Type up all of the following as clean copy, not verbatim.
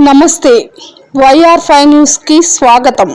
నమస్తే YR5 news కి స్వాగతం।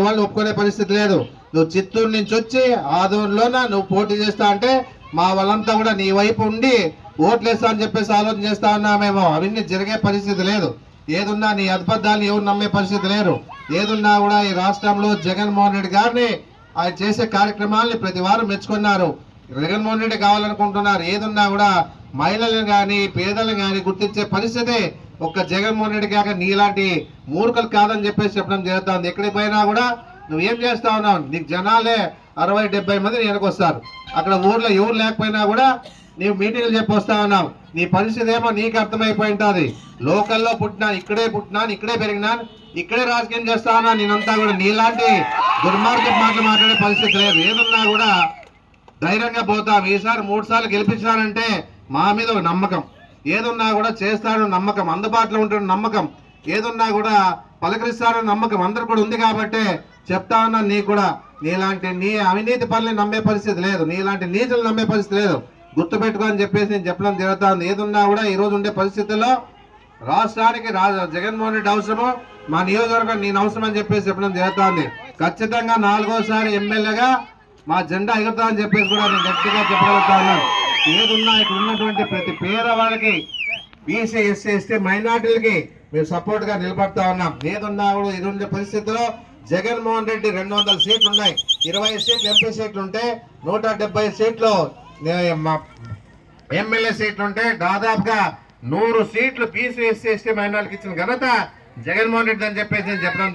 వాళ్ళు ఒప్పుకునే పరిస్థితి లేదు। నువ్వు చిత్తూరు నుంచి వచ్చి ఆదూరులోన నువ్వు పోటీ చేస్తా అంటే మా వాళ్ళంతా కూడా నీ వైపు ఉండి ఓట్లేస్తా అని చెప్పేసి ఆలోచన చేస్తా ఉన్నామేమో। అవన్నీ జరిగే పరిస్థితి లేదు। ఏదున్నా నీ అద్భుతాలు ఎవరు నమ్మే పరిస్థితి లేరు। ఏదున్నా కూడా ఈ రాష్ట్రంలో జగన్మోహన్ రెడ్డి గారిని ఆయన చేసే కార్యక్రమాలని ప్రతి వారం మెచ్చుకున్నారు। జగన్మోహన్ రెడ్డి కావాలనుకుంటున్నారు। ఏదున్నా కూడా మహిళలను కానీ పేదలను కానీ గుర్తించే పరిస్థితి ఒక్క జగన్మోహన్ రెడ్డి కాక నీలాంటి మూర్ఖులు కాదని చెప్పేసి చెప్పడం జరుగుతుంది। ఎక్కడికి పోయినా కూడా నువ్వేం చేస్తా ఉన్నావు, నీకు జనాలే 60-70 మంది వెనకొస్తారు। అక్కడ ఊర్లో ఎవరు లేకపోయినా కూడా నీవు మీటింగ్లు చెప్పి వస్తా ఉన్నావు। నీ పరిస్థితి ఏమో నీకు అర్థమైపోయి ఉంటుంది। లోకల్లో పుట్టినాను, ఇక్కడే పెరిగినాను, ఇక్కడే రాజకీయం చేస్తా ఉన్నా, నేనంతా కూడా నీలాంటి దుర్మార్గ మాటలు మాట్లాడే పరిస్థితి లేదు। ఏదన్నా కూడా ధైర్యంగా పోతాం। ఈసారి 3 సార్లు గెలిపించానంటే మా మీద ఒక నమ్మకం, ఏదున్నా కూడా చేస్తాడు నమ్మకం, అందుబాటులో ఉంటాడు నమ్మకం, ఏదున్నా కూడా పలకరిస్తాడని నమ్మకం అందరు కూడా ఉంది। కాబట్టి చెప్తా ఉన్నా, నీకు కూడా నీలాంటి నీ అవినీతి పనులు నమ్మే పరిస్థితి లేదు, నీలాంటి నీతులు నమ్మే పరిస్థితి లేదు, గుర్తుపెట్టుకో అని చెప్పేసి నేను చెప్పడం జరుగుతా ఉంది। ఏదున్నా కూడా ఈ రోజు ఉండే పరిస్థితుల్లో రాష్ట్రానికి జగన్మోహన్ రెడ్డి అవసరము, మా నియోజకవర్గం నేను అవసరం అని చెప్పేసి చెప్పడం జరుగుతా ఉంది। ఖచ్చితంగా 4వ ఎమ్మెల్యేగా మా జెండా ఎగురుతా అని చెప్పేసి కూడా నేను గట్టిగా చెప్పగలుగుతా ఉన్నాను। ఏదున్నా ఇక్కడ ఉన్నటువంటి ప్రతి పేదవాళ్ళకి, బీసీ ఎస్సీ ఎస్టీ మైనార్టీలకి మేము సపోర్ట్ గా నిలబడతా ఉన్నాం। ఏదున్నా కూడా ఇటువంటి పరిస్థితుల్లో జగన్మోహన్ రెడ్డి 200 సీట్లు ఉన్నాయి, 20 సీట్లు ఎంపీ సీట్లు ఉంటే 170 సీట్లు ఎమ్మెల్యే సీట్లు ఉంటే దాదాపుగా 100 సీట్లు బీసీ ఎస్సీ ఎస్టీ మైనార్టీకి ఇచ్చిన ఘనత జగన్మోహన్ రెడ్డి అని చెప్పేసి నేను చెప్పడం